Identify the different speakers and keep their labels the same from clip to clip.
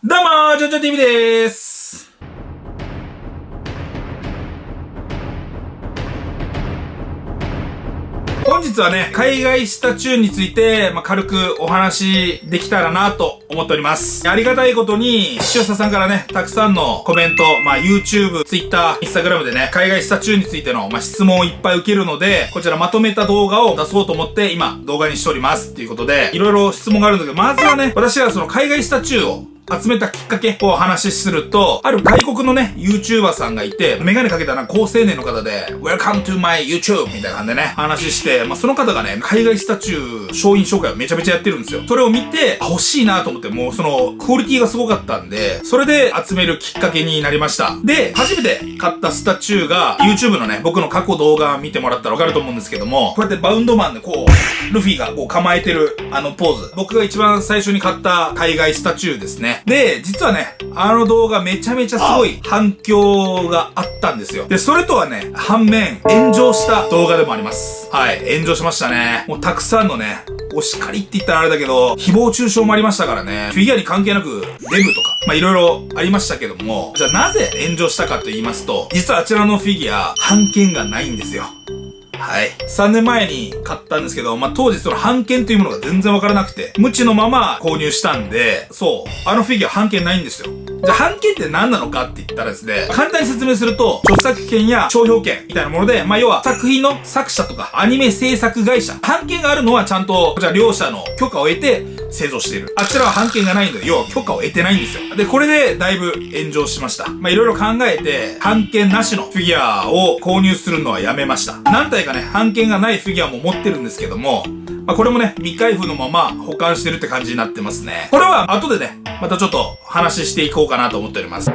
Speaker 1: どうもー、ジョジョ TV でーす。本日はね、海外スタチューについて、軽くお話できたらなと思っております。ありがたいことに、視聴者さんからね、たくさんのコメント、YouTube、Twitter、Instagram でね、海外スタチューについての、質問をいっぱい受けるので、こちらまとめた動画を出そうと思って、今、動画にしております。ということで、いろいろ質問があるんだけど、まずはね、私がその海外スタチューを集めたきっかけをお話しすると、ある外国のね、YouTuber さんがいて、メガネかけた高青年の方で、Welcome to my YouTube! みたいな感じでね、話して、その方がね、海外スタチュー商品紹介をめちゃめちゃやってるんですよ。それを見て、欲しいなと思って、もうその、クオリティがすごかったんで、それで集めるきっかけになりました。で、初めて買ったスタチューが、YouTube のね、僕の過去動画見てもらったらわかると思うんですけども、こうやってバウンドマンでルフィが構えてるポーズ。僕が一番最初に買った海外スタチューですね。で、実はね、動画めちゃめちゃすごい反響があったんですよ。で、それとはね、反面、炎上した動画でもあります。はい、炎上しましたね。もうたくさんのね、お叱りって言ったらあれだけど、誹謗中傷もありましたからね。フィギュアに関係なく、デブとか、いろいろありましたけども、じゃあなぜ炎上したかと言いますと、実はあちらのフィギュア、版権がないんですよ。はい。3年前に買ったんですけど、当時その版権というものが全然わからなくて、無知のまま購入したんで、そう、あのフィギュア版権ないんですよ。じゃあ版権って何なのかって言ったらですね、簡単に説明すると、著作権や商標権みたいなもので、要は作品の作者とかアニメ制作会社、版権があるのはちゃんと、こちら両者の許可を得て製造している。あちらは版権がないので、要は許可を得てないんですよ。で、これでだいぶ炎上しました。いろいろ考えて、版権なしのフィギュアを購入するのはやめました。何体かね、版権がないフィギュアも持ってるんですけども、これもね、未開封のまま保管してるって感じになってますね。これは後でね、またちょっと話していこうかなと思っております。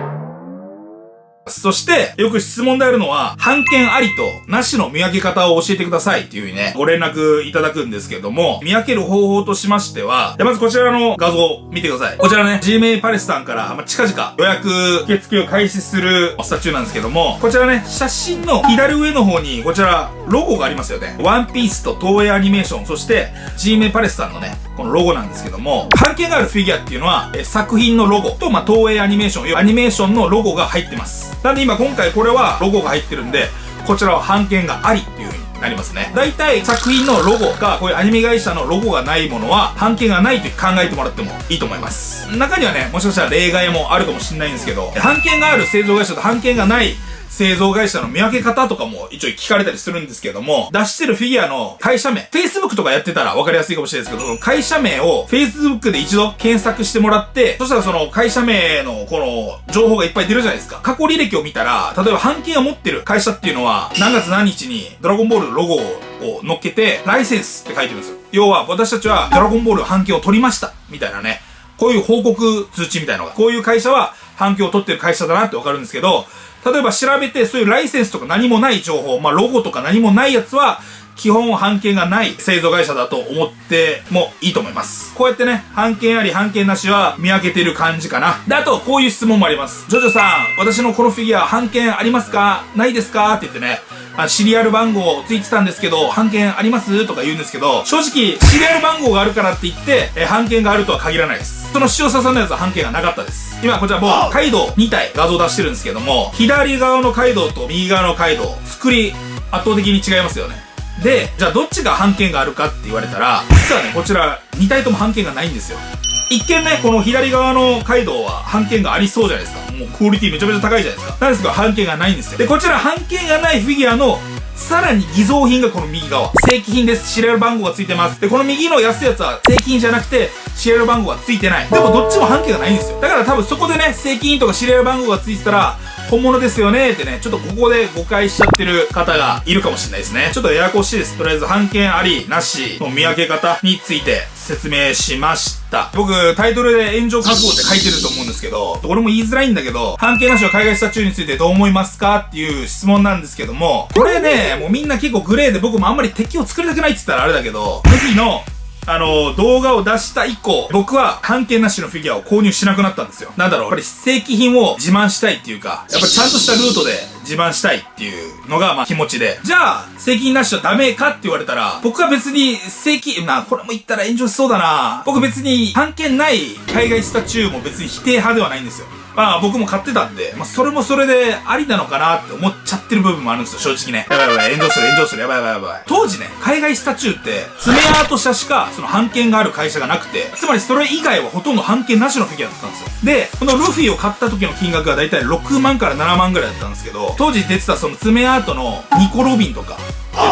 Speaker 1: そして、よく質問であるのは、版権ありとなしの見分け方を教えてくださいっていう風にね、ご連絡いただくんですけども、見分ける方法としましては、まずこちらの画像を見てください。こちらね、Gmail パレスさんから、近々予約受付を開始するスタチューなんですけども、こちらね、写真の左上の方に、こちら、ロゴがありますよね。ワンピースと東映アニメーション、そして、Gmail パレスさんのね、このロゴなんですけども、版権があるフィギュアっていうのは、作品のロゴと、東映アニメーション、アニメーションのロゴが入ってます。なんで今回これはロゴが入ってるんで、こちらは版権がありっていう風になりますね。だいたい作品のロゴが、こういうアニメ会社のロゴがないものは、版権がないと考えてもらってもいいと思います。中にはね、もしかしたら例外もあるかもしれないんですけど、版権がある製造会社と版権がない製造会社の見分け方とかも一応聞かれたりするんですけども、出してるフィギュアの会社名、Facebook とかやってたら分かりやすいかもしれないですけど、会社名を Facebook で一度検索してもらって、そしたらその会社名のこの情報がいっぱい出るじゃないですか。過去履歴を見たら、例えば版権を持ってる会社っていうのは、何月何日にドラゴンボールのロゴを乗っけて、ライセンスって書いてるんですよ。要は、私たちはドラゴンボール版権を取りました。みたいなね。こういう報告通知みたいなのが、こういう会社は版権を取ってる会社だなってわかるんですけど、例えば調べて、そういうライセンスとか何もない情報、ロゴとか何もないやつは、基本版権がない製造会社だと思ってもいいと思います。こうやってね、版権あり版権なしは見分けてる感じかな。で、あと、こういう質問もあります。ジョジョさん、私のこのフィギュア版権ありますか？ないですか？って言ってね、シリアル番号ついてたんですけど、版権ありますとか言うんですけど、正直、シリアル番号があるからって言って、版権があるとは限らないです。その視聴者さんのやつは版権がなかったです。今こちらもう、カイドウ2体画像出してるんですけども、左側のカイドウと右側のカイドウ、作り圧倒的に違いますよね。で、じゃあどっちが版権があるかって言われたら、実はね、こちら2体とも版権がないんですよ。一見ね、この左側のカイドウは版権がありそうじゃないですか。もうクオリティめちゃめちゃ高いじゃないですか。なんですけど版権がないんですよ。で、こちら版権がないフィギュアのさらに偽造品がこの右側。正規品です。シリアル番号がついてます。で、この右の安いやつは正規品じゃなくて、シリアル番号がついてない。でもどっちも版権がないんですよ。だから多分そこでね、正規品とかシリアル番号がついてたら、本物ですよねってね、ちょっとここで誤解しちゃってる方がいるかもしれないですね。ちょっとややこしいです。とりあえず版権あり、なしの見分け方について説明しました。僕、タイトルで炎上覚悟って書いてると思うんですけど、これも言いづらいんだけど、版権なしの海外スタチューについてどう思いますかっていう質問なんですけども、これね、もうみんな結構グレーで僕もあんまり敵を作りたくないって言ったらあれだけど、ルフィの動画を出した以降、僕は版権なしのフィギュアを購入しなくなったんですよ。なんだろう、やっぱり正規品を自慢したいっていうか、やっぱりちゃんとしたルートで自慢したいっていうのが、まあ気持ちで。じゃあ、正規なしはダメかって言われたら、僕は別に正規、これも言ったら炎上しそうだな。僕別に版権ない海外スタチューも別に否定派ではないんですよ。まあ僕も買ってたんで、まあそれもそれでありなのかなって思っちゃってる部分もあるんですよ、正直ね。やばいやばい、炎上する、やばいやばいやばい。当時ね、海外スタチューって、爪アート社しかその版権がある会社がなくて、つまりそれ以外はほとんど版権なしのフィギュアだったんですよ。で、このルフィを買った時の金額がだいたい6万から7万ぐらいだったんですけど、当時出てたその爪アートのニコ・ロビンとか、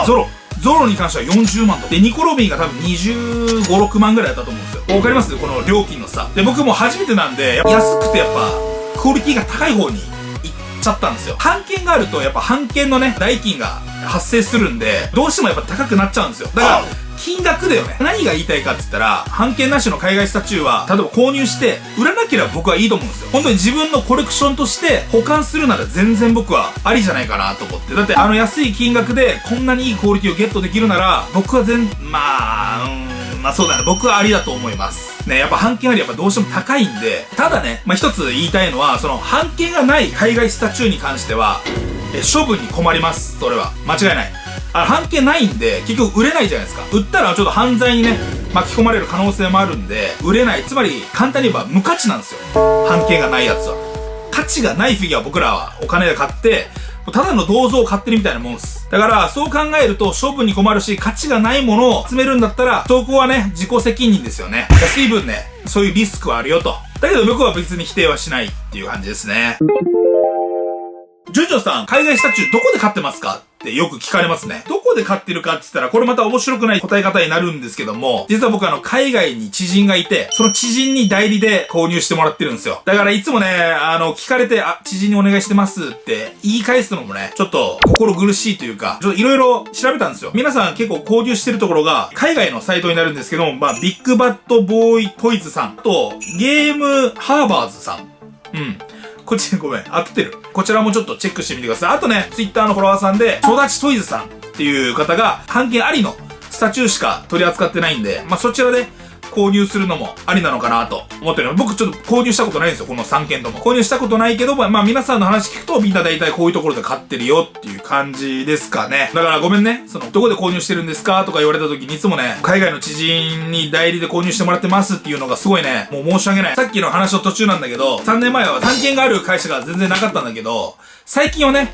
Speaker 1: ゾロに関しては40万とか。で、ニコ・ロビンが多分25、6万ぐらいだったと思うんですよ。わかります？この料金の差。で、僕も初めてなんで、安くてやっぱ、クオリティが高い方に行っちゃったんですよ。版権があると、やっぱ版権のね、代金が発生するんで、どうしてもやっぱ高くなっちゃうんですよ。だから、金額だよね。何が言いたいかって言ったら、版権なしの海外スタチューは、例えば購入して、売らなければ僕はいいと思うんですよ。本当に自分のコレクションとして保管するなら全然僕はありじゃないかなと思って。だって安い金額でこんなにいいクオリティをゲットできるなら、僕はまあそうだね。僕はありだと思います。ね、やっぱ版権ありやっぱどうしても高いんで、ただね、一つ言いたいのは、その版権がない海外スタチューに関しては、処分に困ります。それは。間違いない。版権ないんで、結局売れないじゃないですか。売ったらちょっと犯罪にね、巻き込まれる可能性もあるんで、売れない。つまり、簡単に言えば無価値なんですよ。版権がないやつは。価値がないフィギュアを僕らはお金で買って、ただの銅像を買ってるみたいなもんです。だから、そう考えると処分に困るし、価値がないものを集めるんだったら、そこはね、自己責任ですよね。安い分ね、そういうリスクはあるよと。だけど僕は別に否定はしないっていう感じですね。ジョジョさん、海外スタチューどこで買ってますかってよく聞かれますね。どこで買ってるかって言ったら、これまた面白くない答え方になるんですけども、実は僕海外に知人がいて、その知人に代理で購入してもらってるんですよ。だからいつもね、聞かれて、知人にお願いしてますって言い返すのもね、ちょっと心苦しいというか、ちょっといろいろ調べたんですよ。皆さん結構購入してるところが、海外のサイトになるんですけども、ビッグバットボーイトイズさんと、ゲームハーバーズさん。こっちごめん、合ってる。こちらもちょっとチェックしてみてください。あとね、ツイッターのフォロワーさんで、育ちトイズさんっていう方が、版権ありのスタチューしか取り扱ってないんで、そちらで購入するのもありなのかなと思ってる。僕ちょっと購入したことないんですよ、この3件とも。購入したことないけど、皆さんの話聞くと、みんな大体こういうところで買ってるよっていう感じですかね。だからごめんね、どこで購入してるんですかとか言われた時にいつもね、海外の知人に代理で購入してもらってますっていうのがすごいね、もう申し訳ない。さっきの話の途中なんだけど、3年前は版権がある会社が全然なかったんだけど、最近はね、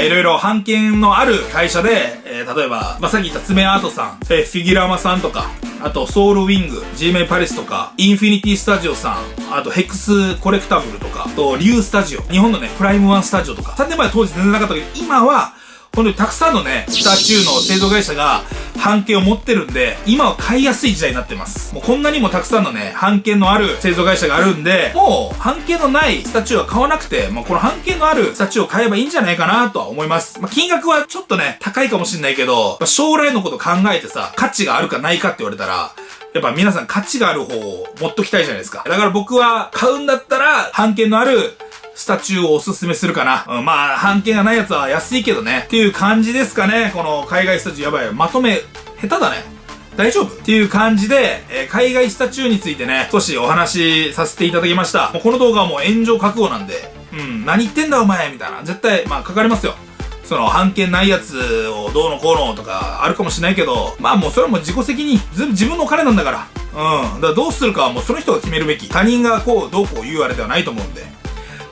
Speaker 1: いろいろ版権のある会社で、例えば、さっき言った爪アートさん、フィギュラマさんとか、あとソウルウィング、G メンパレスとか、インフィニティスタジオさん、あとヘックスコレクタブルとか、あとリュースタジオ、日本のね、プライムワンスタジオとか、3年前は当時全然なかったけど、今は、本当にたくさんのね、スタチューの製造会社が版権を持ってるんで、今は買いやすい時代になってます。もうこんなにもたくさんのね、版権のある製造会社があるんで、もう版権のないスタチューは買わなくて、この版権のあるスタチューを買えばいいんじゃないかなとは思います。金額はちょっとね、高いかもしれないけど、将来のこと考えてさ、価値があるかないかって言われたら、やっぱ皆さん価値がある方を持っときたいじゃないですか。だから僕は買うんだったら、版権のあるスタチューをおすすめするかな。版権がないやつは安いけどね。っていう感じですかね。この海外スタチューやばい。まとめ、下手だね。大丈夫っていう感じで、海外スタチューについてね、少しお話しさせていただきました。もうこの動画はもう炎上覚悟なんで、何言ってんだお前みたいな。絶対、かかりますよ。版権ないやつをどうのこうのとかあるかもしれないけど、もうそれはもう自己責任。全部自分のお金なんだから。だからどうするかはもうその人が決めるべき。他人がどうこう言うあれではないと思うんで。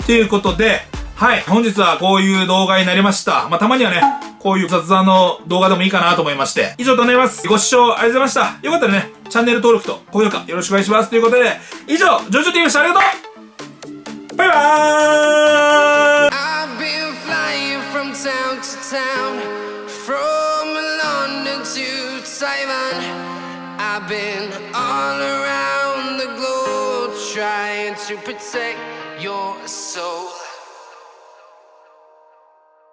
Speaker 1: ということで、はい、本日はこういう動画になりました。たまにはね、こういう雑談の動画でもいいかなと思いまして、以上となります。ご視聴ありがとうございました。よかったらね、チャンネル登録と高評価よろしくお願いします。ということで、以上、ジョジョ TV でした。ありがとう。バイバーイ。
Speaker 2: Town to town, from London to Taiwan, I've been all around the globe trying to protect your soul.